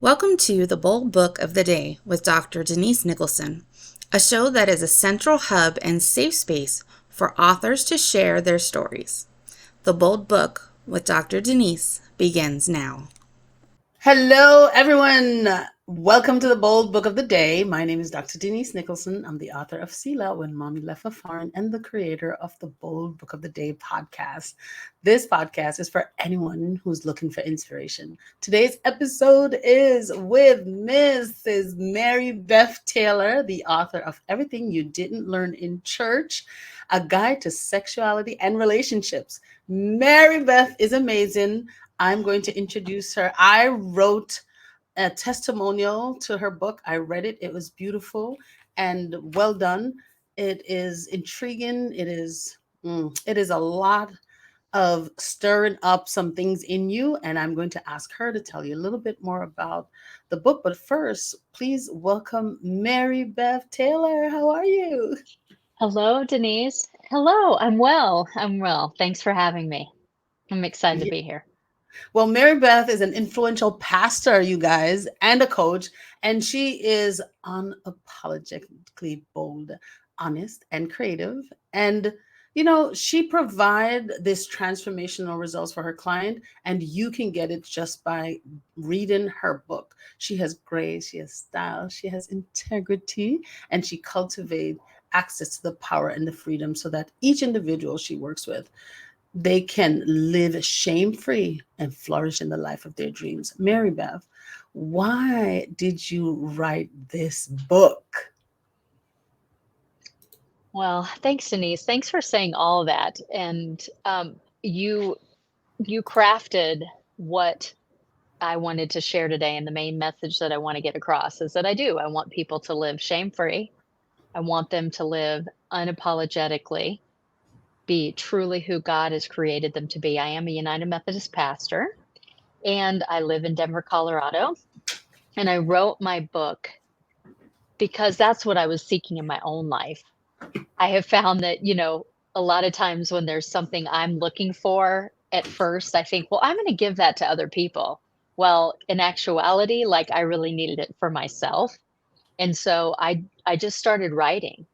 Welcome to The Bold Book of the Day with Dr. Denise Nicholson, a show that is a central hub and safe space for authors to share their stories. The Bold Book with Dr. Denise begins now. Hello, everyone. Welcome to the Bold Book of the Day. My name is Dr. Denise Nicholson. I'm the author of Sila, When Mommy Left for Foreign, and the creator of the Bold Book of the Day podcast. This podcast is for anyone who's looking for inspiration. Today's episode is with Mrs. Mary Beth Taylor, the author of Everything You Didn't Learn in Church, a guide to sexuality and relationships. Mary Beth is amazing. I'm going to introduce her. I wrote a testimonial to her book. I read it. It was beautiful and well done. It is intriguing. It is a lot of stirring up some things in you, and I'm going to ask her to tell you a little bit more about the book. But first, please welcome Mary Beth Taylor. How are you? Hello, Denise. Hello, I'm well. I'm well. Thanks for having me. I'm excited to be here. Well, Mary Beth is an influential pastor, you guys, and a coach, and she is unapologetically bold, honest, and creative. And she provide this transformational results for her client, and you can get it just by reading her book. She has grace, she has style, she has integrity, and she cultivates access to the power and the freedom so that each individual she works with, they can live shame free and flourish in the life of their dreams. Mary Beth, why did you write this book? Well, thanks, Denise. Thanks for saying all of that. And you you crafted what I wanted to share today, and the main message that I want to get across is that I want people to live shame-free. I want them to live unapologetically, be truly who God has created them to be. I am a United Methodist pastor, and I live in Denver, Colorado. And I wrote my book because that's what I was seeking in my own life. I have found that, a lot of times when there's something I'm looking for, at first I think, well, I'm going to give that to other people. Well, in actuality, like I really needed it for myself. And so I just started writing.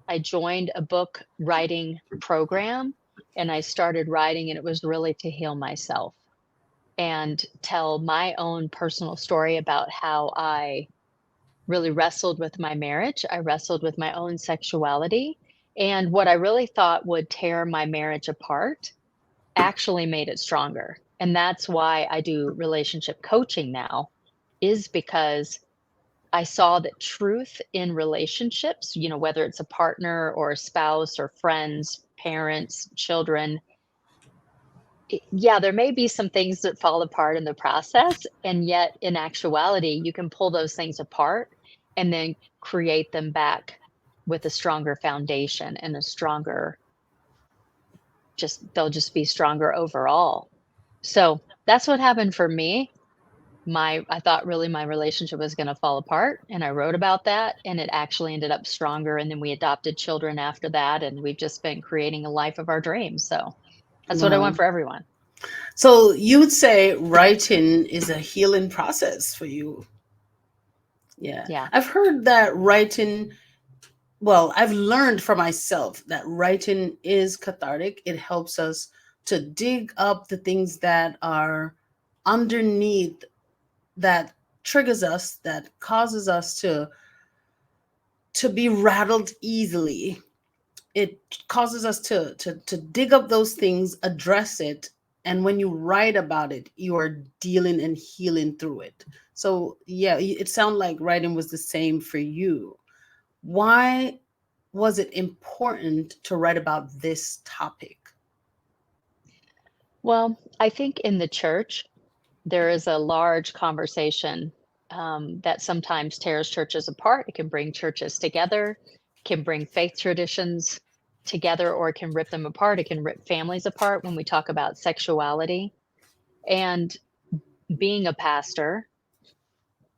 I joined a book writing program and I started writing, and it was really to heal myself and tell my own personal story about how I really wrestled with my marriage. I wrestled with my own sexuality. And what I really thought would tear my marriage apart actually made it stronger. And that's why I do relationship coaching now, is because I saw that truth in relationships, whether it's a partner or a spouse or friends, parents, children, yeah, there may be some things that fall apart in the process. And yet, in actuality, you can pull those things apart and then create them back with a stronger foundation and a stronger, they'll just be stronger overall. So that's what happened for me. I thought really my relationship was going to fall apart, and I wrote about that, and it actually ended up stronger. And then we adopted children after that, and we've just been creating a life of our dreams. So that's what I want Wow. for everyone. So you would say writing is a healing process for you. Yeah. Yeah. I've heard that writing, well, I've learned for myself that writing is cathartic. It helps us to dig up the things that are underneath, that triggers us, that causes us to be rattled easily. It causes us to dig up those things, address it, and when you write about it, you are dealing and healing through it. So yeah, it sounded like writing was the same for you. Why was it important to write about this topic? Well, I think in the church, there is a large conversation that sometimes tears churches apart. It can bring churches together, can bring faith traditions together, or it can rip them apart. It can rip families apart when we talk about sexuality. And being a pastor,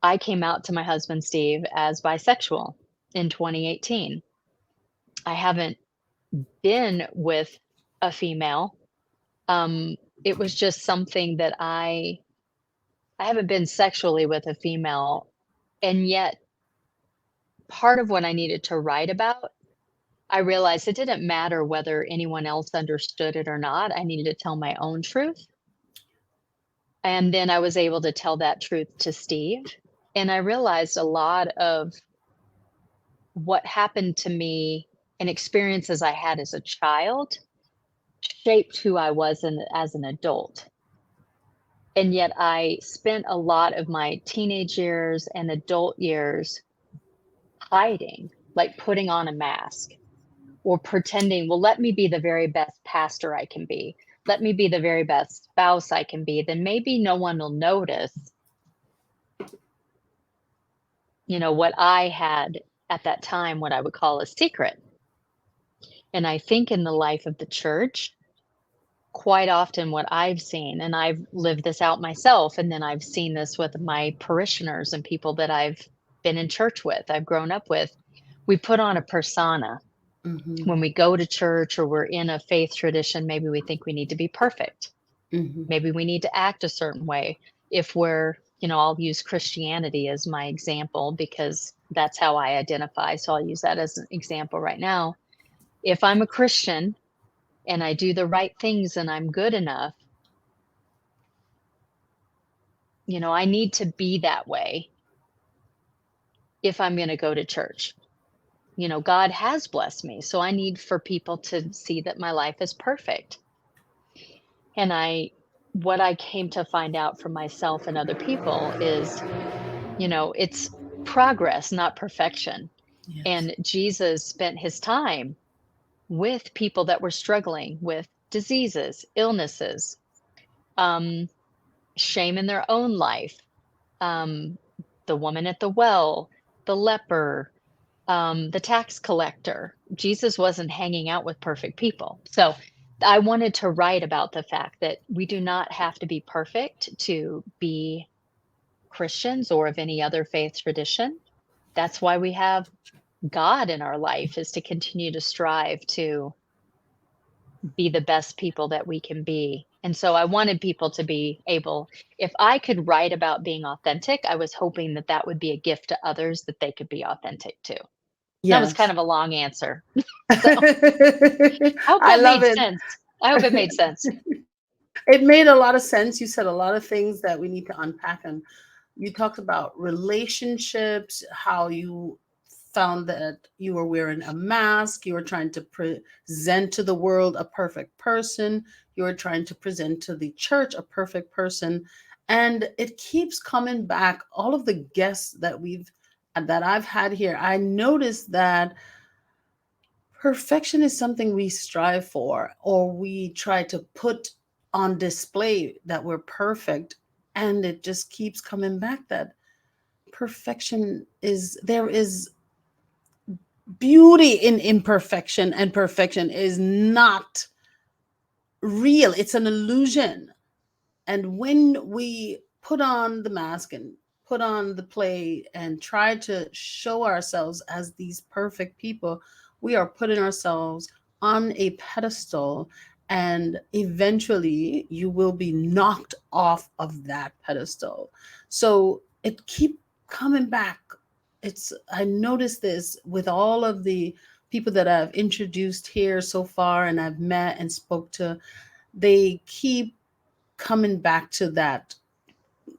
I came out to my husband, Steve, as bisexual in 2018. I haven't been with a female. It was just something that I I haven't been sexually with a female, and yet part of what I needed to write about, I realized it didn't matter whether anyone else understood it or not. I needed to tell my own truth. And then I was able to tell that truth to Steve. And I realized a lot of what happened to me and experiences I had as a child shaped who I was as an adult. And yet I spent a lot of my teenage years and adult years hiding, like putting on a mask or pretending, well, let me be the very best pastor I can be. Let me be the very best spouse I can be. Then maybe no one will notice, what I had at that time, what I would call a secret. And I think in the life of the church, quite often what I've seen, and I've lived this out myself, and then I've seen this with my parishioners and people that I've been in church with, I've grown up with, we put on a persona. Mm-hmm. When we go to church or we're in a faith tradition, maybe we think we need to be perfect. Mm-hmm. Maybe we need to act a certain way. If we're, I'll use Christianity as my example because that's how I identify. So I'll use that as an example right now. If I'm a Christian and I do the right things and I'm good enough, I need to be that way if I'm going to go to church. God has blessed me, so I need for people to see that my life is perfect. And what I came to find out for myself and other people is, it's progress, not perfection. Yes. And Jesus spent his time with people that were struggling with diseases, illnesses, um, shame in their own life, um, the woman at the well, the leper, the tax collector. Jesus wasn't hanging out with perfect people. So I wanted to write about the fact that we do not have to be perfect to be Christians or of any other faith tradition. That's why we have God in our life, is to continue to strive to be the best people that we can be. And so I wanted people to be able, if I could write about being authentic, I was hoping that that would be a gift to others that they could be authentic too. That was kind Yes. of a long answer. So I hope I that love made it. sense. I hope it made sense. It made a lot of sense. You said a lot of things that we need to unpack. And you talked about relationships, how you found that you were wearing a mask, you were trying to present to the world a perfect person, you were trying to present to the church a perfect person. And it keeps coming back. All of the guests that I've had here, I noticed that perfection is something we strive for, or we try to put on display that we're perfect. And it just keeps coming back that there is beauty in imperfection, and perfection is not real. It's an illusion. And when we put on the mask and put on the play and try to show ourselves as these perfect people, we are putting ourselves on a pedestal. And eventually you will be knocked off of that pedestal. So it keep coming back. I noticed this with all of the people that I've introduced here so far and I've met and spoke to. They keep coming back to that.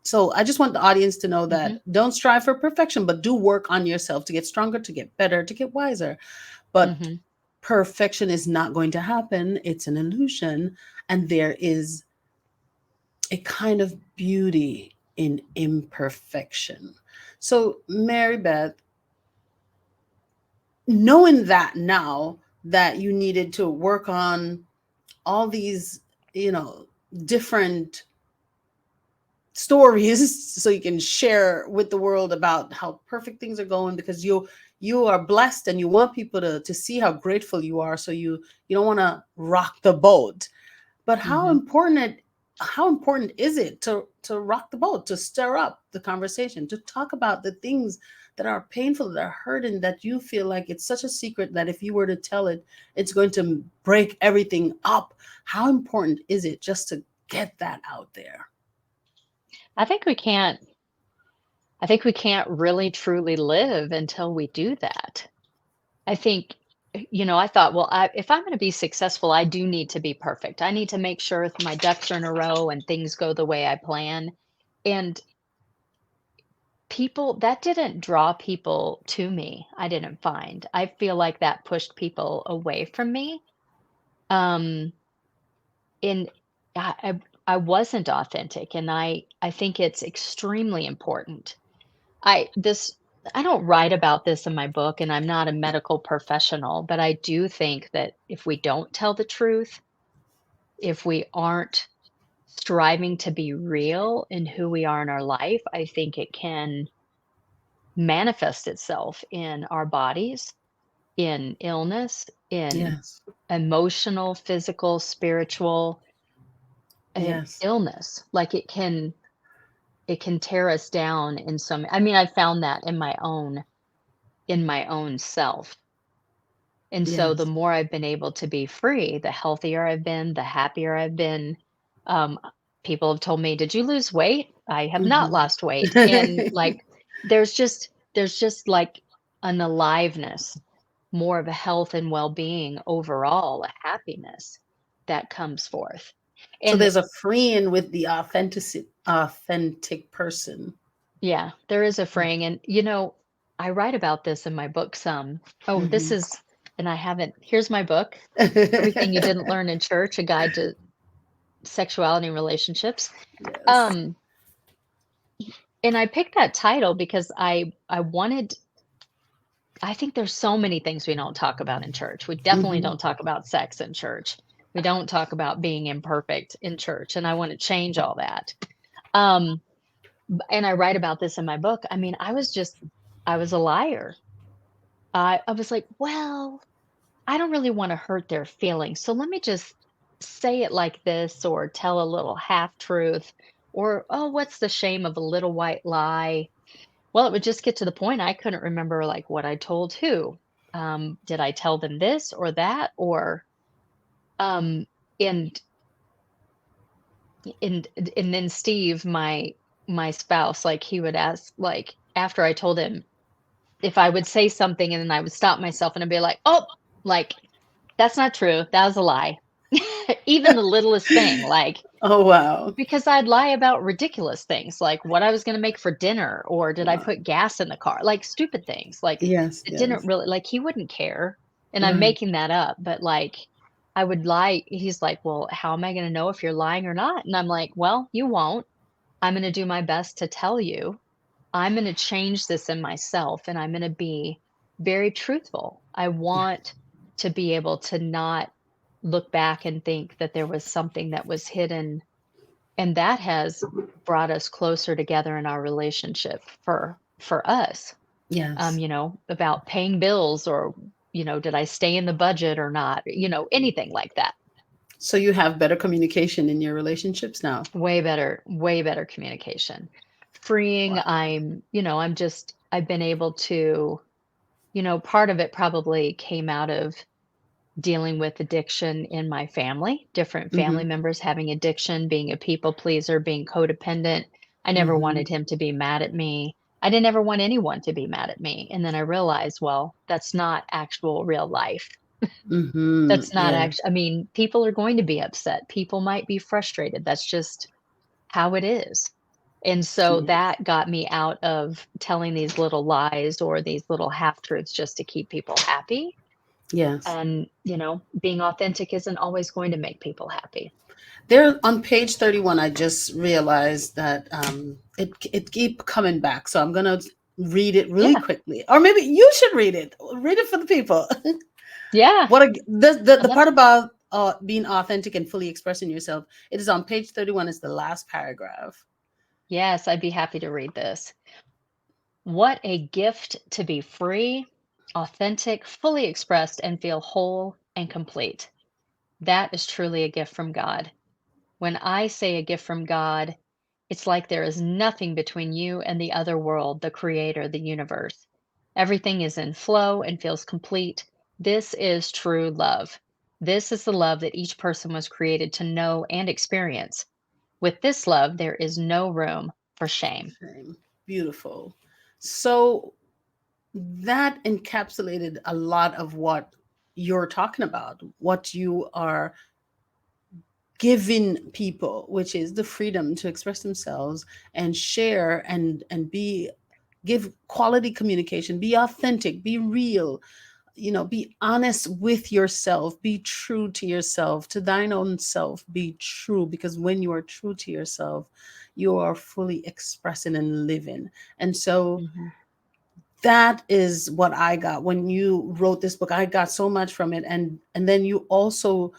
So I just want the audience to know Hmm. that don't strive for perfection, but do work on yourself to get stronger, to get better, to get wiser. But Hmm. perfection is not going to happen. It's an illusion. And there is a kind of beauty in imperfection. So, Mary Beth, knowing that now that you needed to work on all these, different stories so you can share with the world about how perfect things are going, because you are blessed and you want people to see how grateful you are, so you don't want to rock the boat. But Hmm. how important is it to rock the boat, to stir up the conversation, to talk about the things that are painful, that are hurting, that you feel like it's such a secret that if you were to tell it, it's going to break everything up? How important is it just to get that out there? I think we can't really truly live until we do that. I think, I thought, well, if I'm going to be successful, I do need to be perfect. I need to make sure my ducks are in a row and things go the way I plan. And people, that didn't draw people to me. I didn't find. I feel like that pushed people away from me. Um, and I wasn't authentic, and I think it's extremely important. I this I don't write about this in my book, and I'm not a medical professional, but I do think that if we don't tell the truth, if we aren't striving to be real in who we are in our life, I think it can manifest itself in our bodies, in illness, in Yes. emotional, physical, spiritual, and Yes. illness. Like it can tear us down in some. I mean, I found that in my own self. And so the Yes. more I've been able to be free, the healthier I've been, the happier I've been. Um, People have told me, "Did you lose weight?" I have not Mhm. lost weight. And like there's just like an aliveness, more of a health and well-being overall, a happiness that comes forth. So And there's a freeing with the authentic person. yeah, there is a fraying. And I write about this in my book some. Oh, this Mhm. is and I haven't here's my book. Everything You Didn't Learn in Church, A Guide to Sexuality and Relationships. Yes. Um, and I picked that title because I think there's so many things we don't talk about in church. We definitely Mhm. don't talk about sex in church. We don't talk about being imperfect in church, and I want to change all that. Um, and I write about this in my book. I mean, I was a liar. I was like, well, I don't really want to hurt their feelings. So let me just say it like this or tell a little half truth or, oh, what's the shame of a little white lie? Well, it would just get to the point I couldn't remember like what I told who. Did I tell them this or that? Or, um, and, and, and then Steve, my spouse, like he would ask, like, after I told him if I would say something and then I would stop myself and I'd be like, oh, like, that's not true. That was a lie. Even the littlest thing, like Oh wow. because I'd lie about ridiculous things, like what I was gonna make for dinner, or did I Wow. put gas in the car? Like stupid things. Like Yes, it didn't yes. really like he wouldn't care. And I'm Right. making that up, but like I would lie. He's like, well, how am I gonna know if you're lying or not? And I'm like, well, you won't. I'm gonna do my best to tell you. I'm gonna change this in myself and I'm gonna be very truthful. I Yeah. want to be able to not look back and think that there was something that was hidden, and that has brought us closer together in our relationship for us. Yes. About paying bills or, did I stay in the budget or not? Anything like that. So you have better communication in your relationships now. Way better communication. Freeing, Wow. I've been able to, part of it probably came out of dealing with addiction in my family, different family Mhm. members having addiction, being a people pleaser, being codependent. I never Mhm. wanted him to be mad at me. I didn't ever want anyone to be mad at me. And then I realized, well, that's not actual real life. Mhm. That's not Yes. actually, I mean, people are going to be upset. People might be frustrated. That's just how it is. And so Yes. that got me out of telling these little lies or these little half truths just to keep people happy. Yes. And, being authentic isn't always going to make people happy. There on page 31, I just realized that it keep coming back. So I'm gonna read it really Yeah. quickly. Or maybe you should read it. Read it for the people. Yeah. The I'd love part about being authentic and fully expressing yourself, it is on page 31, it's the last paragraph. Yes, I'd be happy to read this. What a gift to be free, authentic, fully expressed, and feel whole and complete. That is truly a gift from God. When I say a gift from God, it's like there is nothing between you and the other world, the creator, the universe. Everything is in flow and feels complete. This is true love. This is the love that each person was created to know and experience. With this love, there is no room, for shame. Shame. Beautiful. So that encapsulated a lot of what you're talking about, what you are giving people, which is the freedom to express themselves and share and be give quality communication, be authentic, be real, be honest with yourself, be true to yourself, to thine own self, be true, because when you are true to yourself, you are fully expressing and living. And so Mm-hmm. that is what I got when you wrote this book. I got so much from it. And then you also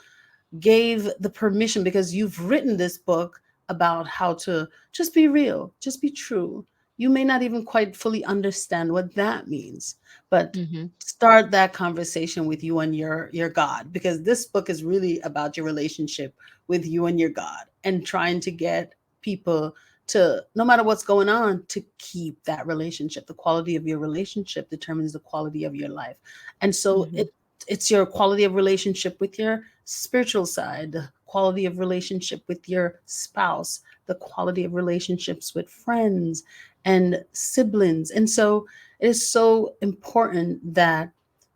gave the permission, because you've written this book about how to just be real, just be true. You may not even quite fully understand what that means, but Mm-hmm. start that conversation with you and your God, because this book is really about your relationship with you and your God, and trying to get people to, no matter what's going on, to keep that relationship. The quality of your relationship determines the quality of your life. And so Mm-hmm. it's your quality of relationship with your spiritual side, the quality of relationship with your spouse, the quality of relationships with friends and siblings. And so it is so important that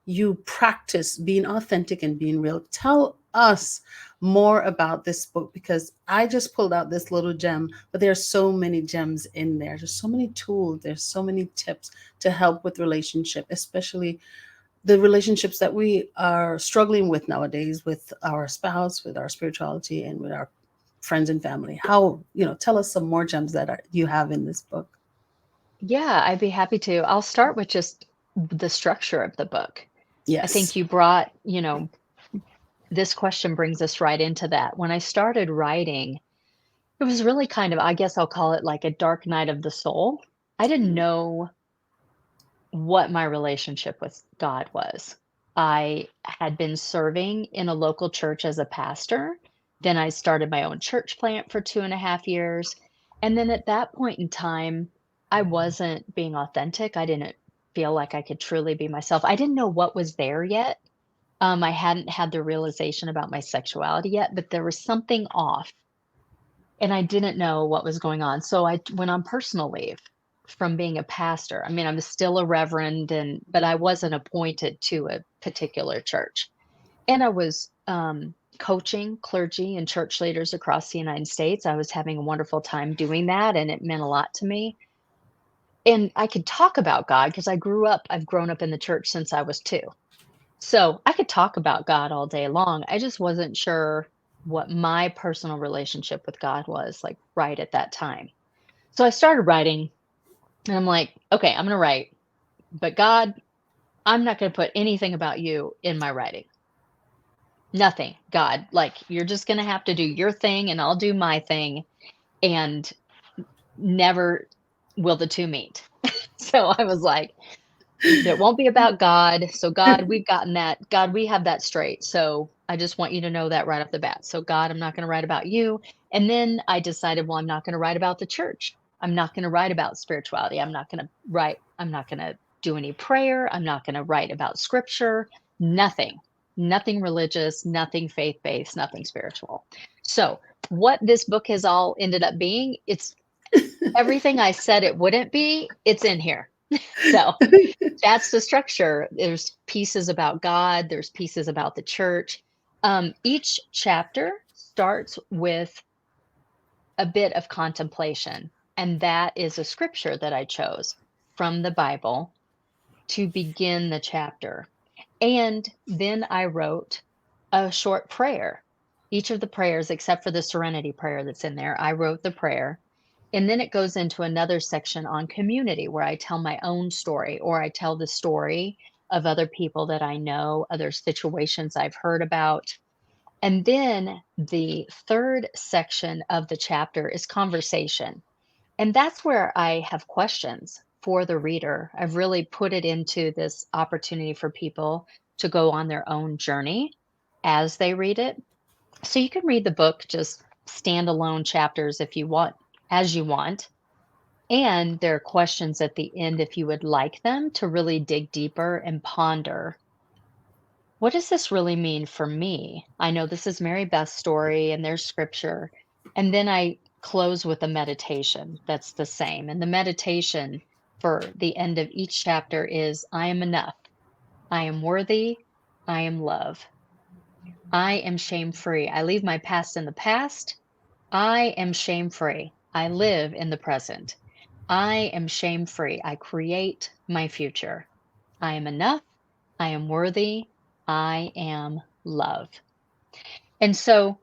you practice being authentic and being real. Tell us more about this book, because I just pulled out this little gem, but there are so many gems in there. There's so many tools, there's so many tips to help with relationship, especially the relationships that we are struggling with nowadays, with our spouse, with our spirituality, and with our friends and family. How, tell us some more gems that you have in this book. Yeah, I'd be happy to. I'll start with just the structure of the book. I think Yes. you brought, this question brings us right into that. When I started writing, it was really kind of, I guess I'll call it like a dark night of the soul. I didn't know what my relationship with God was. I had been serving in a local church as a pastor. Then I started my own church plant for 2.5 years. And then at that point in time, I wasn't being authentic. I didn't feel like I could truly be myself. I didn't know what was there yet. I hadn't had the realization about my sexuality yet, but there was something off and I didn't know what was going on. So I went on personal leave from being a pastor. I mean, I was still a reverend but I wasn't appointed to a particular church. And I was coaching clergy and church leaders across the United States. I was having a wonderful time doing that, and it meant a lot to me. And I could talk about God because I've grown up in the church since I was 2. So I could talk about God all day long. I just wasn't sure what my personal relationship with God was like right at that time. So I started writing and I'm like, okay, I'm going to write, but God, I'm not going to put anything about you in my writing. Nothing. God, like you're just going to have to do your thing and I'll do my thing, and never will the two meet. So I was like, it won't be about God. So God, we've gotten that. God, we have that straight. So I just want you to know that right off the bat. So God, I'm not going to write about you. And then I decided, well, I'm not going to write about the church. I'm not going to write about spirituality. I'm not going to do any prayer. I'm not going to write about scripture. Nothing. Nothing religious, nothing faith-based, nothing spiritual. So what this book has all ended up being, it's everything I said it wouldn't be, it's in here. So that's the structure. There's pieces about God, there's pieces about the church. Each chapter starts with a bit of contemplation, and that is a scripture that I chose from the Bible to begin the chapter. And then I wrote a short prayer. Each of the prayers, except for the serenity prayer that's in there, I wrote the prayer. And then it goes into another section on community where I tell my own story, or I tell the story of other people that I know, other situations I've heard about. And then the third section of the chapter is conversation. And that's where I have questions for the reader. I've really put it into this opportunity for people to go on their own journey as they read it. So you can read the book just standalone chapters if you want, as you want. And there are questions at the end if you would like them to really dig deeper and ponder, what does this really mean for me? I know this is Mary Beth's story and there's scripture. And then I close with a meditation that's the same. And the meditation for the end of each chapter is I am enough. I am worthy. I am love. I am shame free. I leave my past in the past. I am shame free. I live in the present. I am shame free. I create my future. I am enough. I am worthy. I am love. And so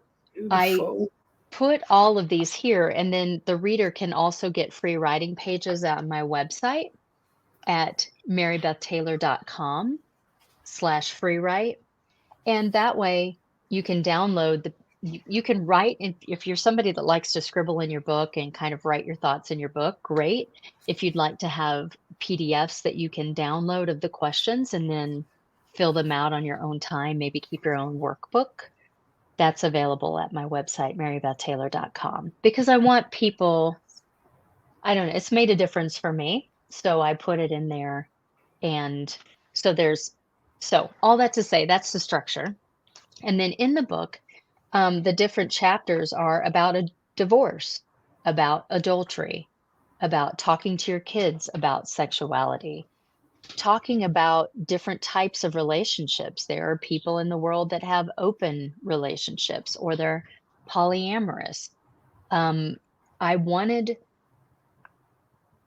I Beautiful. put all of these here, and then the reader can also get free writing pages on my website at marybethtaylor.com/free write. And that way you can download you can write, if you're somebody that likes to scribble in your book and kind of write your thoughts in your book, great. If you'd like to have PDFs that you can download of the questions and then fill them out on your own time, maybe keep your own workbook, that's available at my website, marybethtaylor.com, because I want people, I don't know, it's made a difference for me. So I put it in there. And so so all that to say, that's the structure. And then in the book, the different chapters are about a divorce, about adultery, about talking to your kids about sexuality, talking about different types of relationships. There are people in the world that have open relationships or they're polyamorous. Um, I wanted,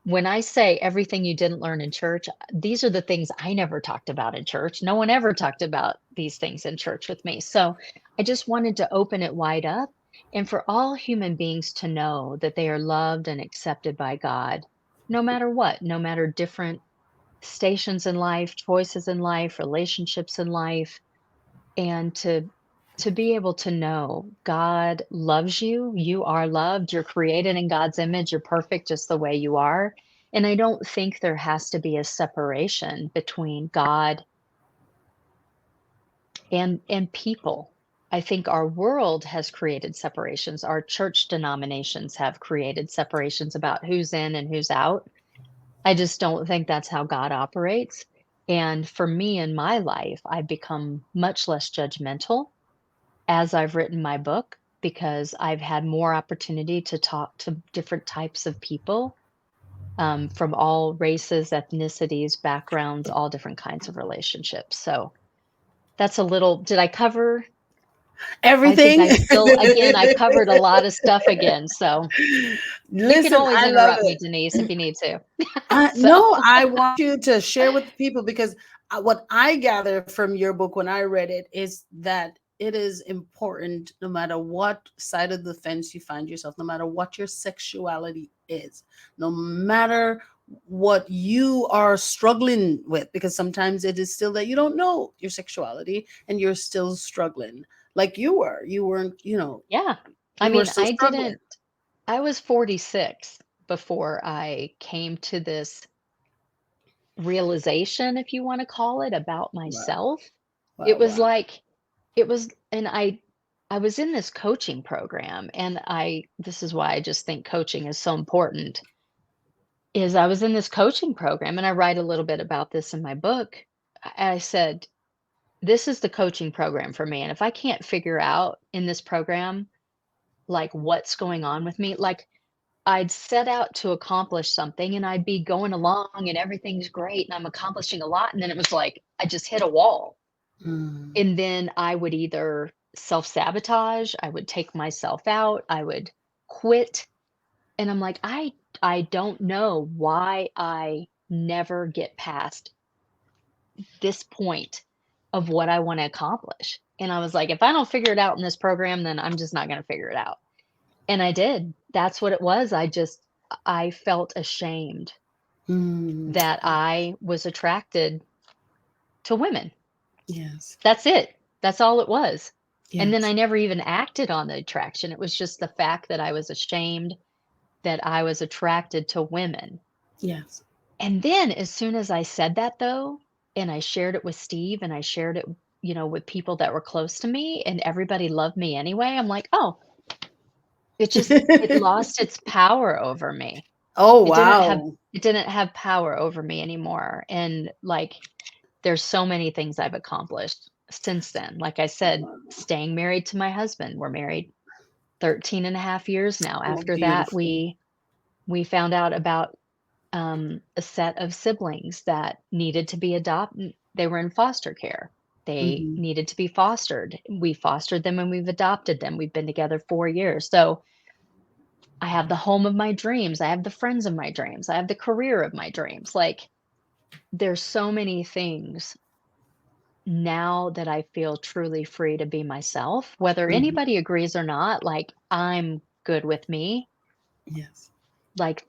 when I say everything you didn't learn in church, these are the things I never talked about in church. No one ever talked about these things in church with me. So I just wanted to open it wide up and for all human beings to know that they are loved and accepted by God, no matter what, no matter different stations in life, choices in life, relationships in life, and to be able to know God loves you, you are loved, you're created in God's image, you're perfect just the way you are. And I don't think there has to be a separation between God and people. I think our world has created separations. Our church denominations have created separations about who's in and who's out. I just don't think that's how God operates. And for me in my life, I've become much less judgmental as I've written my book because I've had more opportunity to talk to different types of people from all races, ethnicities, backgrounds, all different kinds of relationships. So that's a little, did I cover? I think Everything. I still, again, I covered a lot of stuff again. So you can Listen, always I love interrupt me, it. Denise, if you need to. So, No, I want you to share with the people because what I gather from your book when I read it is that it is important no matter what side of the fence you find yourself, no matter what your sexuality is, no matter what you are struggling with, because sometimes it is still that you don't know your sexuality and you're still struggling like you were. You weren't, yeah. I you were mean, still struggling. I was 46 before I came to this realization, if you want to call it, about Wow. myself. It Wow. was Wow. like, and I was in this coaching program, and this is why I just think coaching is so important, is I was in this coaching program, and I write a little bit about this in my book. I said, this is the coaching program for me. And if I can't figure out in this program, like what's going on with me, like I'd set out to accomplish something and I'd be going along and everything's great and I'm accomplishing a lot. And then it was like, I just hit a wall. Mm. And then I would either self sabotage, I would take myself out, I would quit. And I'm like, I don't know why I never get past this point of what I want to accomplish. And I was like, if I don't figure it out in this program, then I'm just not going to figure it out. And I did. That's what it was. I felt ashamed Mm. that I was attracted to women. Yes. That's it. That's all it was. And then Yes. I never even acted on the attraction. It was just the fact that I was ashamed that I was attracted to women. Yes. And then as soon as I said that though, and I shared it with Steve and I shared it, with people that were close to me and everybody loved me anyway, I'm like, "Oh, it lost its power over me." Oh, It didn't have wow. it didn't have power over me anymore. And like there's so many things I've accomplished since then. Like I said, staying married to my husband. We're married 13 and a half years now. Oh, After that, beautiful. we found out about a set of siblings that needed to be adopted. They were in foster care. They Hmm. needed to be fostered. We fostered them and we've adopted them. We've been together 4 years. So I have the home of my dreams. I have the friends of my dreams. I have the career of my dreams. Like, there's so many things now that I feel truly free to be myself, whether Hmm. anybody agrees or not. Like, I'm good with me. Yes. Like,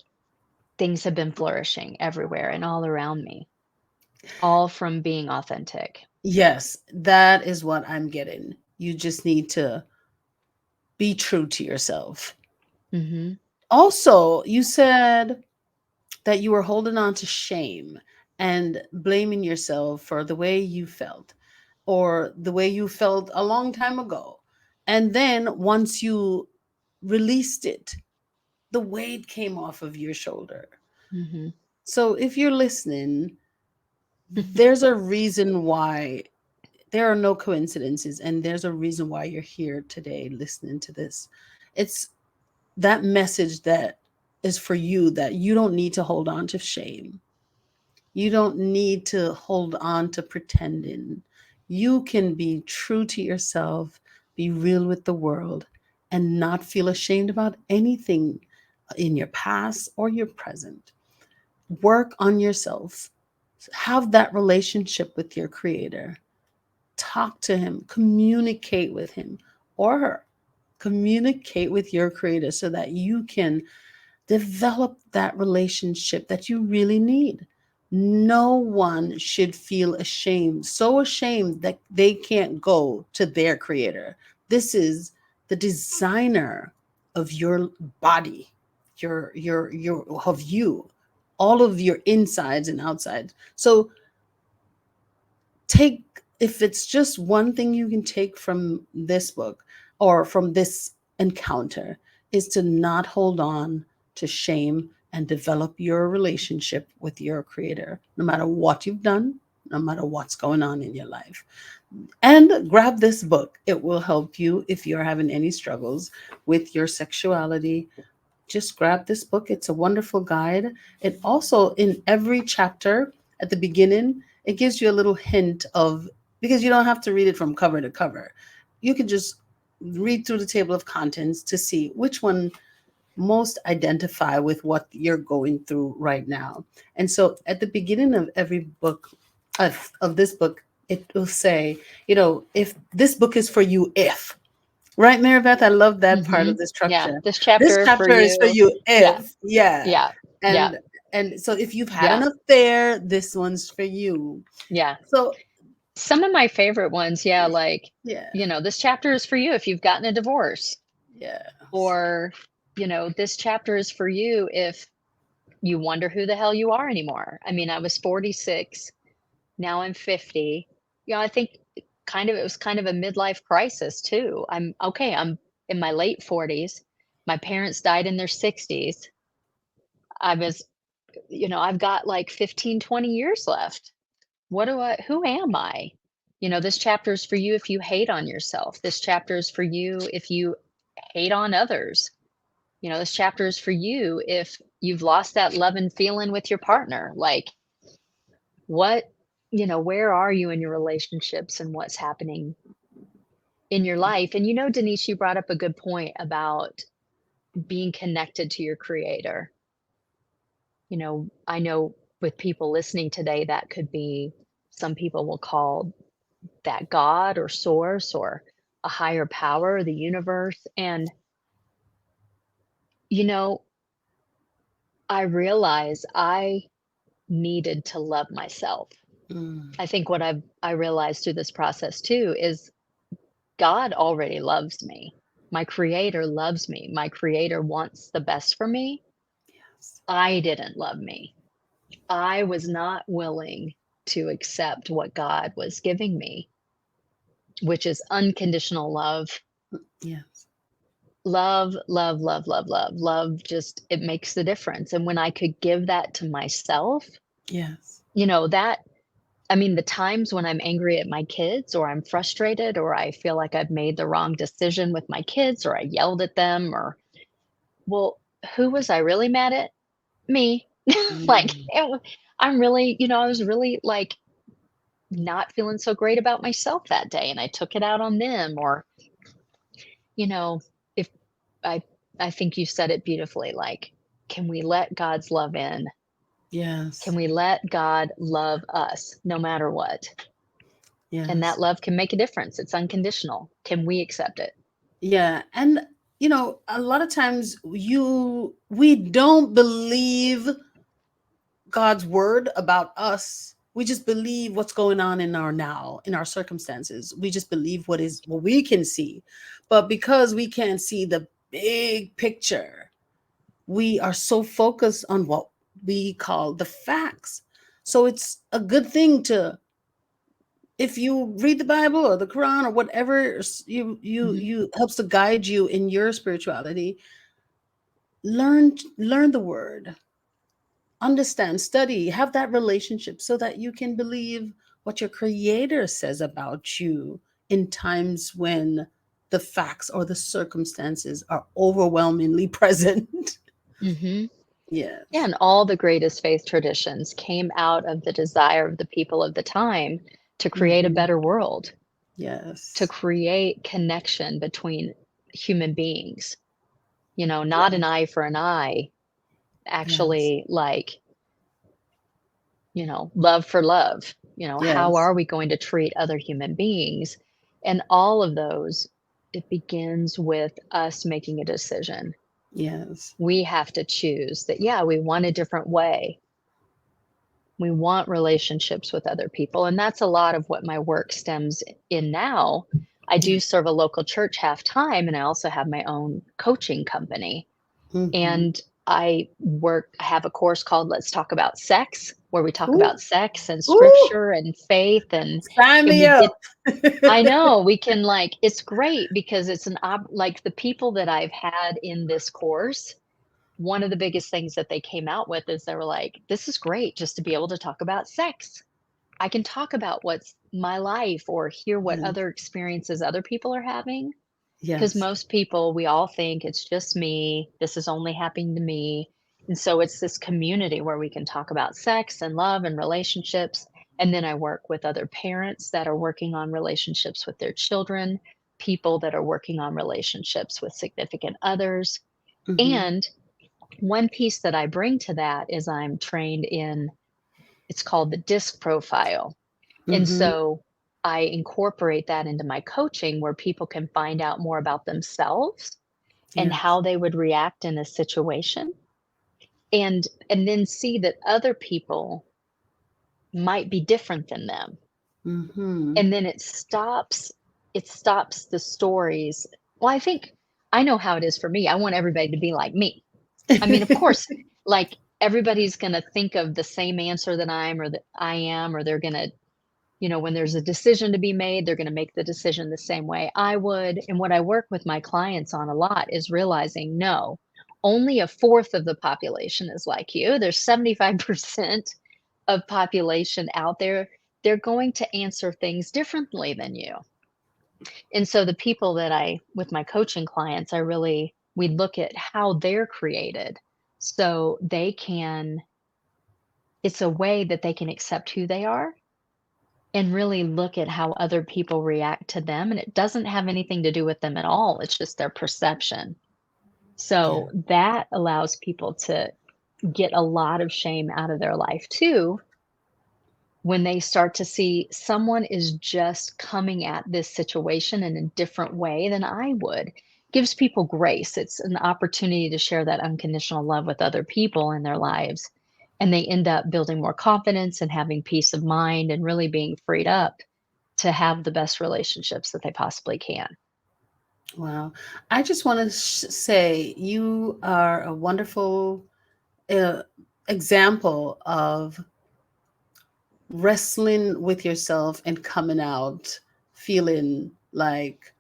things have been flourishing everywhere and all around me, all from being authentic. Yes, that is what I'm getting. You just need to be true to yourself. Mhm. Also, you said that you were holding on to shame and blaming yourself for the way you felt or the way you felt a long time ago. And then once you released it, the weight came off of your shoulder. Mhm. So if you're listening, there's a reason why. There are no coincidences, and there's a reason why you're here today listening to this. It's that message that is for you, that you don't need to hold on to shame. You don't need to hold on to pretending. You can be true to yourself, be real with the world, and not feel ashamed about anything in your past or your present. Work on yourself. Have that relationship with your creator. Talk to him, communicate with him or her. Communicate with your creator so that you can develop that relationship that you really need. No one should feel ashamed, so ashamed that they can't go to their creator. This is the designer of your body, your of you, all of your insides and outsides. So take, if it's just one thing you can take from this book or from this encounter, is to not hold on to shame and develop your relationship with your creator, no matter what you've done, no matter what's going on in your life. And grab this book. It will help you if you're having any struggles with your sexuality. Just grab this book. It's a wonderful guide. It also, in every chapter at the beginning, it gives you a little hint of, because you don't have to read it from cover to cover. You can just read through the table of contents to see which one most identify with what you're going through right now. And so at the beginning of every book, of this book, it will say, if this book is for you, if. Right, Mary Beth, I love that part of Mhm. the Yeah, structure. this This chapter is for chapter is for you. you Yeah, if, yeah. yeah, yeah, And so if you've had yeah, an affair, this one's for you. yeah. So Some of my favorite ones, yeah, like, yeah, this chapter is for you if you've gotten a divorce, yeah. or, this chapter is for you if you wonder who the hell you are anymore. I mean, I was 46, now I'm 50. I think it was kind of a midlife crisis too. I'm in my late 40s. My parents died in their 60s. I was, I've got like 15, 20 years left. Who am I? This chapter is for you if you hate on yourself. This chapter is for you if you hate on others. This chapter is for you if you've lost that love and feeling with your partner. Like, what, where are you in your relationships and what's happening in your life? And Denise, you brought up a good point about being connected to your creator. I know with people listening today, that could be, some people will call that God or source or a higher power, the universe. And, you know, I realize I needed to love myself. Mm, I think what I realized through this process too is God already loves me. My creator loves me. My creator wants the best for me. yes, I didn't love me. I was not willing to accept what God was giving me, which is unconditional love. yes, Love, love, love, love, love. Love just, it makes the difference. And when I could give that to myself, yes. that I mean, the times when I'm angry at my kids or I'm frustrated or I feel like I've made the wrong decision with my kids or I yelled at them or, well, who was I really mad at? Me. Like, Mm. I'm really, I was really like not feeling so great about myself that day and I took it out on them. Or, you know, if I, I think you said it beautifully, like, can we let God's love in? Can Yes. we let God love us no matter what? And that Yes. love can make a difference. It's unconditional. Can we accept it? Yeah. And, a lot of times we don't believe God's word about us. We just believe what's going on in our now, in our circumstances. We just believe what we can see. But because we can't see the big picture, we are so focused on what we call the facts. So it's a good thing to, if you read the Bible or the Quran or whatever Mhm. you helps to guide you in your spirituality, learn the word, understand, study, have that relationship so that you can believe what your creator says about you in times when the facts or the circumstances are overwhelmingly present. Mhm. Yeah, Yes. and all the greatest faith traditions came out of the desire of the people of the time to create a Mhm. better world, to Yes. create connection between human beings. Not an Yes. eye for an eye, Yes. actually, like, love for love. How Yes. are we going to treat other human beings? And all of those, it begins with us making a decision. Yes. We have to choose that, yeah, we want a different way. We want relationships with other people. And that's a lot of what my work stems in now. I do Yes. serve a local church half time, and I also have my own coaching company. Mm-hmm. And I have a course called Let's Talk About Sex, where we talk Ooh. about sex and Ooh. scripture and faith. And Sign can me we get, up. I know we can, like, it's great because it's like the people that I've had in this course, one of the biggest things that they came out with is they were like, this is great just to be able to talk about sex. I can talk about what's my life or hear what Yes. other experiences other people are having. Because Yes. most people, we all think it's just me. This is only happening to me. And so it's this community where we can talk about sex and love and relationships. And then I work with other parents that are working on relationships with their children, people that are working on relationships with significant others. Mm-hmm. And one piece that I bring to that is I'm trained in, it's called the DISC profile. And Mm-hmm. so I incorporate that into my coaching where people can find out more about themselves and Yes. how they would react in a situation, and then see that other people might be different than them. Mm-hmm. And then it stops the stories. Well, I think I know how it is for me. I want everybody to be like me. I mean, of course, like, everybody's going to think of the same answer that I am, or they're going to, when there's a decision to be made, they're going to make the decision the same way I would. And what I work with my clients on a lot is realizing, no, only a fourth of the population is like you. There's 75% of population out there. They're going to answer things differently than you. And so the people that with my coaching clients, we look at how they're created so it's a way that they can accept who they are and really look at how other people react to them. And it doesn't have anything to do with them at all. It's just their perception. Yeah. So that allows people to get a lot of shame out of their life too, when they start to see someone is just coming at this situation in a different way than I would. Gives people grace. It's an opportunity to share that unconditional love with other people in their lives. And they end up building more confidence and having peace of mind and really being freed up to have the best relationships that they possibly can. Wow. I just want to say you are a wonderful uh, example of wrestling with yourself and coming out feeling like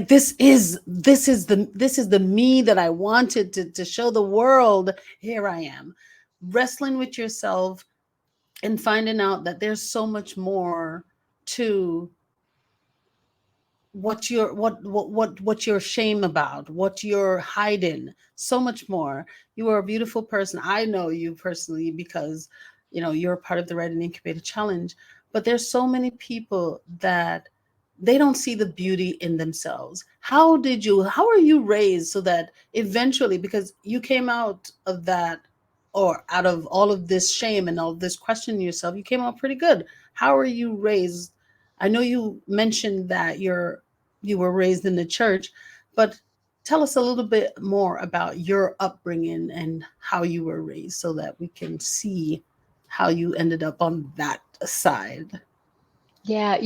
this is the me that I wanted to show the world. Here I am wrestling with yourself, and finding out that there's so much more to what you're shame about, what you're hiding, so much more. You are a beautiful person. I know you personally because you're part of the Red and Incubator Challenge, but there's so many people that they don't see the beauty in themselves. How are you raised so that eventually, because you came out of that, or out of all of this shame and all of this questioning yourself, you came out pretty good. How are you raised? I know you mentioned that you were raised in the church, but tell us a little bit more about your upbringing and how you were raised so that we can see how you ended up on that side. Yeah,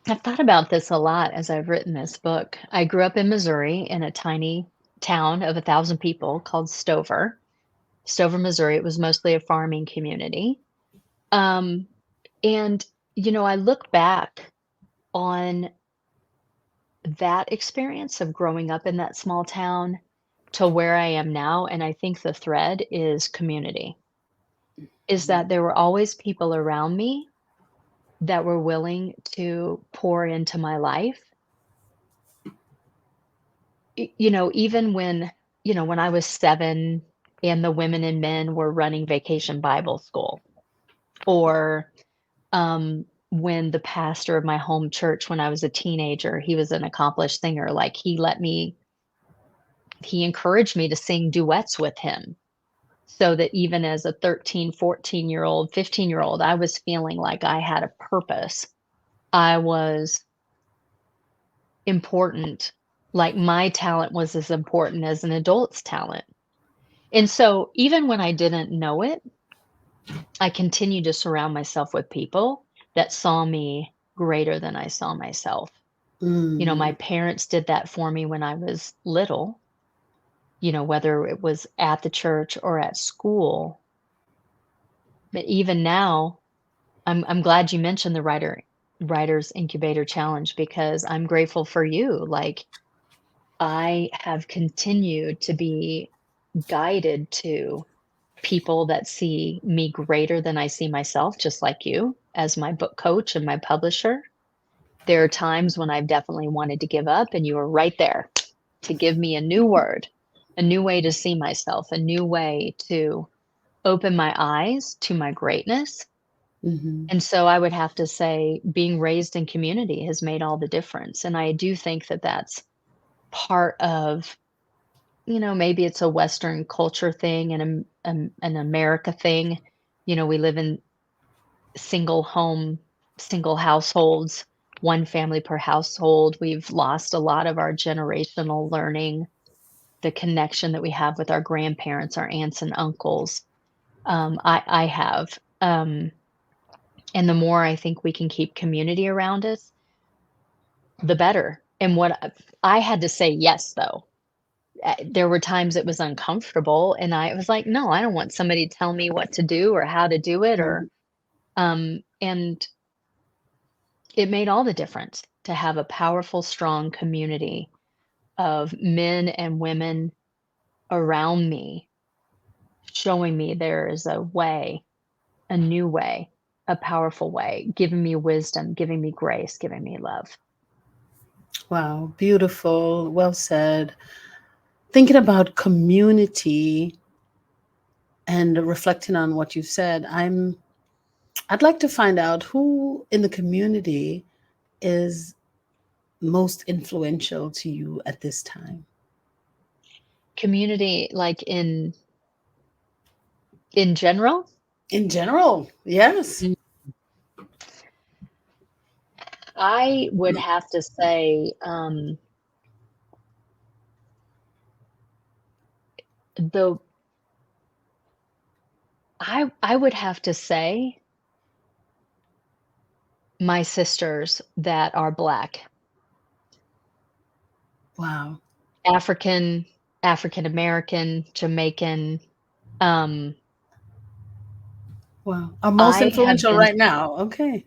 I've thought about this a lot as I've written this book. I grew up in Missouri in a tiny town of 1,000 people called Stover, Missouri. It was mostly a farming community. Um, and, I look back on that experience of growing up in that small town to where I am now. And I think the thread is community, is that there were always people around me that were willing to pour into my life. Even when I was 7 and the women and men were running Vacation Bible School, or when the pastor of my home church, when I was a teenager, he was an accomplished singer. Like he encouraged me to sing duets with him, so that even as a 13, 14-year-old, 15-year-old, I was feeling like I had a purpose. I was important. Like my talent was as important as an adult's talent. And so even when I didn't know it, I continued to surround myself with people that saw me greater than I saw myself. My Mm, parents did that for me when I was little, whether it was at the church or at school. But even now, I'm glad you mentioned the Writers Incubator Challenge, because I'm grateful for you. Like, I have continued to be guided to people that see me greater than I see myself, just like you, as my book coach and my publisher. There are times when I've definitely wanted to give up, and you were right there to give me a new word, a new way to see myself, a new way to open my eyes to my greatness. mhm. And so I would have to say being raised in community has made all the difference. And I do think that that's part of, maybe it's a Western culture thing and an America thing. We live in single home, single households, one family per household. We've lost a lot of our generational learning, the connection that we have with our grandparents, our aunts and uncles. I have. And the more I think we can keep community around us, the better. And I had to say yes, though. There were times it was uncomfortable, and I was like, no, I don't want somebody to tell me what to do or how to do it, or Right. and it made all the difference to have a powerful, strong community of men and women around me, showing me there is a way, a new way, a powerful way, giving me wisdom, giving me grace, giving me love. Wow, beautiful. Well said. Thinking about community and reflecting on what you said, I'd like to find out who in the community is most influential to you at this time. Community, like in general. In general, yes. Mm. I would have to say, the I would have to say my sisters that are Black, Wow. African, African American, Jamaican. Um, Wow. Are most I have influential been right now. Okay.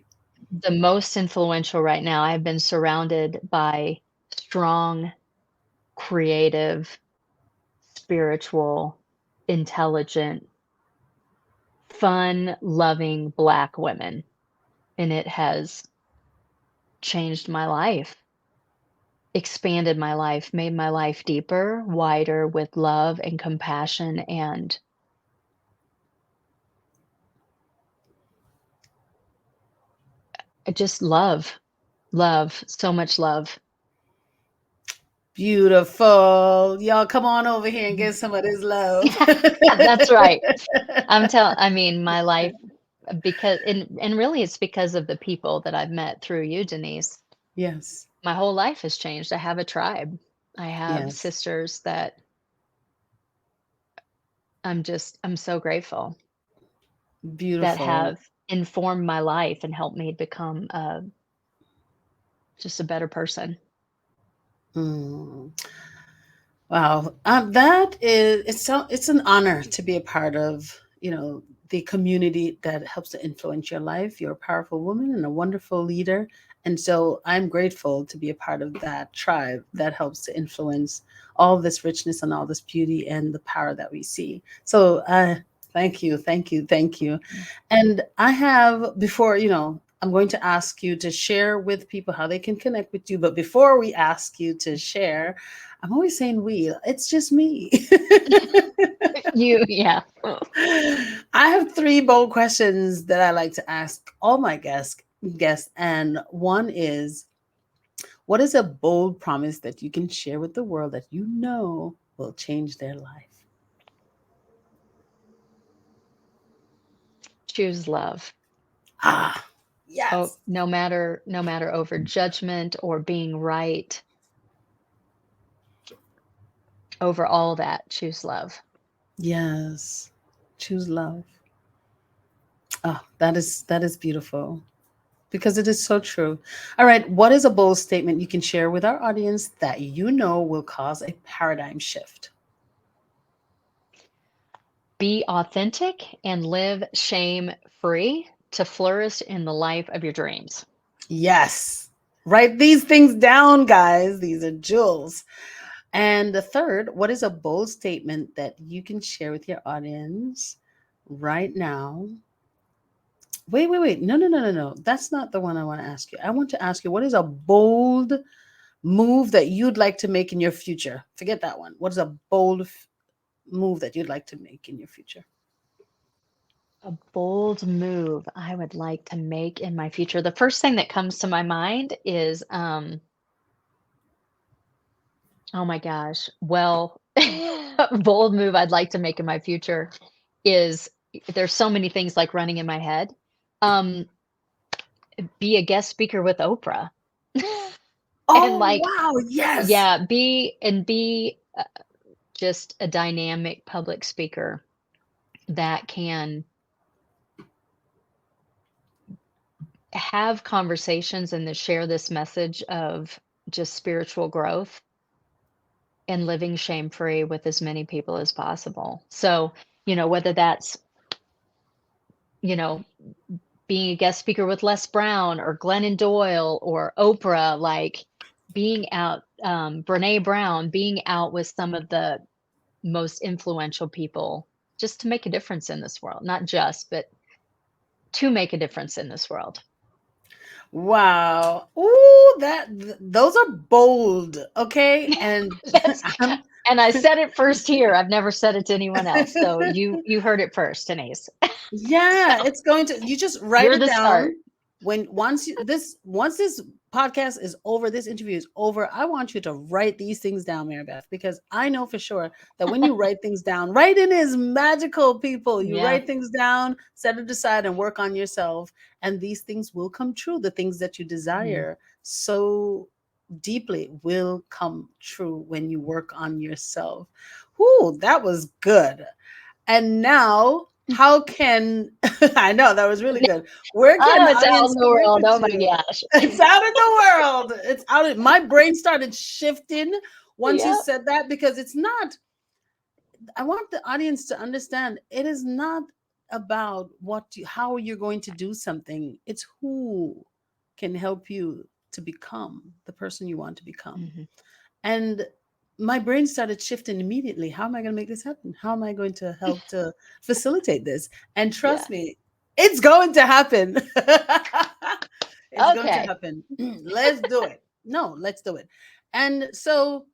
the most influential right now. I've been surrounded by strong, creative, spiritual, intelligent, fun, loving Black women. And it has changed my life, expanded my life, made my life deeper, wider with love and compassion and just love. Love, so much love. Beautiful. Y'all come on over here and get some of this love. That's right. I mean, my life because and really it's because of the people that I've met through you, Denise. Yes. My whole life has changed. I have a tribe. I have Yes. sisters that I'm so grateful that Beautiful. have informed my life and helped me become just a better person. Mm. Wow, that is it's an honor to be a part of, the community that helps to influence your life. You're a powerful woman and a wonderful leader, and so I'm grateful to be a part of that tribe that helps to influence all this richness and all this beauty and the power that we see. So, thank you, thank you, thank you. And I have before, I'm going to ask you to share with people how they can connect with you. But before we ask you to share, I'm always saying we, it's just me. Yeah. I have three bold questions that I like to ask all my guests. And one is, what is a bold promise that you can share with the world that you know will change their life? Choose love. Ah, Oh, yes. no matter over judgment or being right, over all that, choose love. Yes. Choose love. Oh, that is beautiful because it is so true. All right, what is a bold statement you can share with our audience that you know will cause a paradigm shift? Be authentic and live shame free to flourish in the life of your dreams. Yes. Write these things down, guys. These are jewels. And the third, what is a bold statement that you can share with your audience right now? Wait. No, no, no, no, no. That's not the one I want to ask you. I want to ask you, what is a bold move that you'd like to make in your future? Forget that one. What is a bold move that you'd like to make in your future? A bold move I would like to make in my future. The first thing that comes to my mind is, oh my gosh. Well, bold move I'd like to make in my future is there's so many things like running in my head. Um, be a guest speaker with Oprah. And Oh, like, wow. Yes. yeah, be just a dynamic public speaker that can have conversations and to share this message of just spiritual growth and living shame free with as many people as possible. So, whether that's, you know, being a guest speaker with Les Brown or Glennon Doyle or Oprah, like being out, Brene Brown, being out with some of the most influential people just to make a difference in this world, not just, but to make a difference in this world. Wow. Ooh, those are bold. Okay. And That's I'm and I said it first here. I've never said it to anyone else. So you heard it first, Denise. So yeah, it's going to, you just write you're it the down. start. Once this podcast is over, this interview is over, I want you to write these things down, Mary Beth, because I know for sure that when you write things down, writing is magical, people. You Yeah. write things down, set it aside, and work on yourself, and these things will come true. The things that you Mhm. desire so deeply will come true when you work on yourself. Whoo, that was good. And now, how can I know that was really good? Where can Oh, the it's out audience in the connect world. with Oh my you? gosh. It's out in the world. It's out. My brain started shifting once you Yeah. said that because it's not. I want the audience to understand it is not about how you're going to do something. It's who can help you to become the person you want to become. Mhm. And my brain started shifting immediately. How am I going to make this happen? How am I going to help to facilitate this? And Yeah. trust me, it's going to happen. It's going to Okay. happen. Let's do it. No, let's do it. And so,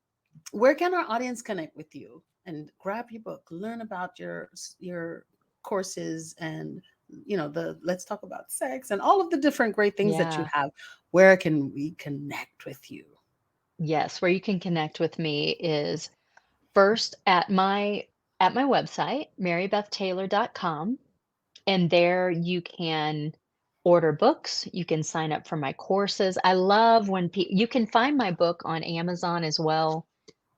where can our audience connect with you and grab your book, learn about your courses, and the let's talk about sex and all of the different great things that you Yeah. have? Where can we connect with you? Yes, where you can connect with me is first at my website, marybethtaylor.com, and there you can order books, you can sign up for my courses. I love when you can find my book on Amazon as well.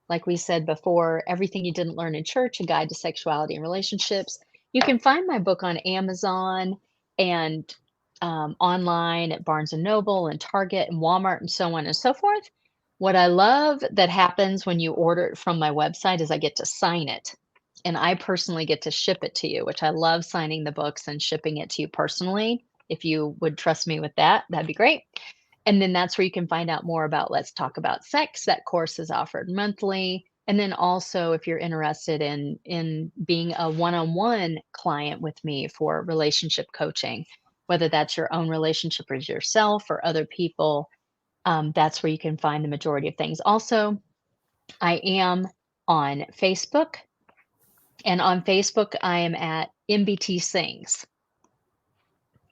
Like we said before, Everything You Didn't Learn in Church: A Guide to Sexuality and Relationships. You can find my book on Amazon and online at Barnes and Noble and Target and Walmart and so on and so forth. What I love that happens when you order it from my website is I get to sign it. And I personally get to ship it to you, which I love, signing the books and shipping it to you personally. If you would trust me with that, that'd be great. And then that's where you can find out more about Let's Talk About Sex. That course is offered monthly. And then also, if you're interested in being a one-on-one client with me for relationship coaching, whether that's your own relationship with yourself or other people, that's where you can find the majority of things. Also, I am on Facebook, and on Facebook, I am at MBT Sings.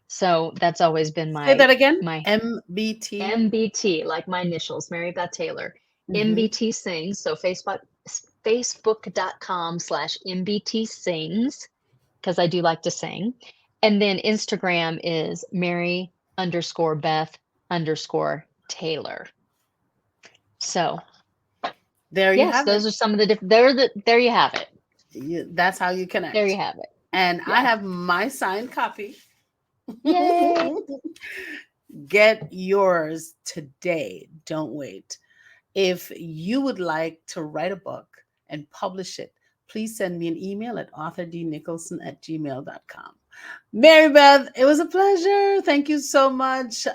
So that's always been Say that my again. my MBT. MBT, like my initials, Mary Beth Taylor. Mhm. MBT Sings. So Facebook.com/MBT Sings, because I do like to sing. And then Instagram is Mary_Beth_Taylor. So There you yes, have it. those are some of the different, there you have it. That's how you There you connect. have it. And I Yeah. have my signed copy. Yay. Get yours today. Don't wait. If you would like to write a book and publish it, please send me an email at authordnicholson@gmail.com. Mary Beth, it was a pleasure. Thank you so much.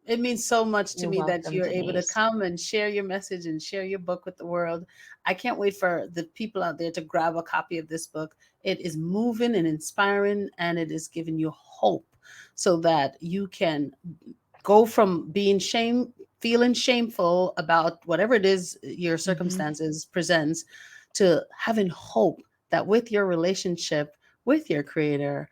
It means so much to You're me that welcome, you're able to Denise. come and share your message and share your book with the world. I can't wait for the people out there to grab a copy of this book. It is moving and inspiring, and it is giving you hope so that you can go from feeling shameful about whatever it is your Mhm. circumstances presents, to having hope that with your relationship with your creator,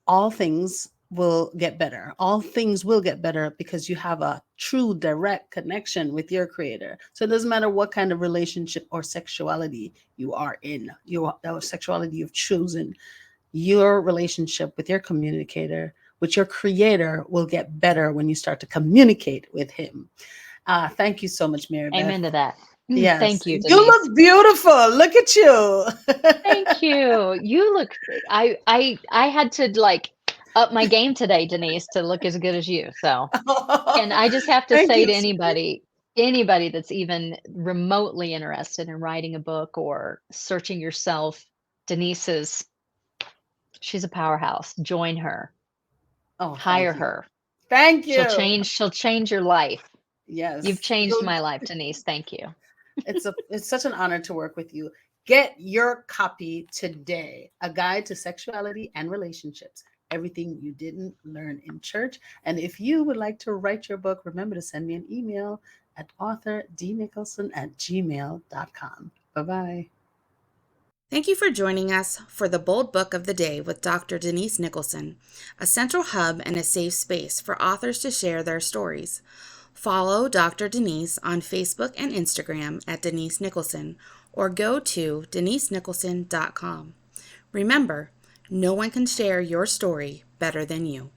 all things will get better. All things will get better because you have a true direct connection with your creator. So it doesn't matter what kind of relationship or sexuality you are in, your sexuality you've chosen, your relationship with your communicator, with your creator, will get better when you start to communicate with him. Thank you so much, Mary Beth. Amen to that. Yes, Thank you, you Denise. look beautiful. Look at you. Thank you. You look, I had to like up my game today, Denise, to look as good as you. So, and I just have to Thank say you. to anybody that's even remotely interested in writing a book or searching yourself, Denise is, she's a powerhouse. Join her, Oh, hire thank you. her. Thank She'll you. change, she'll change your life. You've Yes. changed my life, Denise. Thank you. It's such an honor to work with you. Get your copy today. A Guide to Sexuality and Relationships. Everything You Didn't Learn in Church. And if you would like to write your book, remember to send me an email at authordnicholson@gmail.com. Bye-bye. Thank you for joining us for the Bold Book of the Day with Dr. Denise Nicholson, a central hub and a safe space for authors to share their stories. Follow Dr. Denise on Facebook and Instagram at Denise Nicholson, or go to denisenicholson.com. Remember, no one can share your story better than you.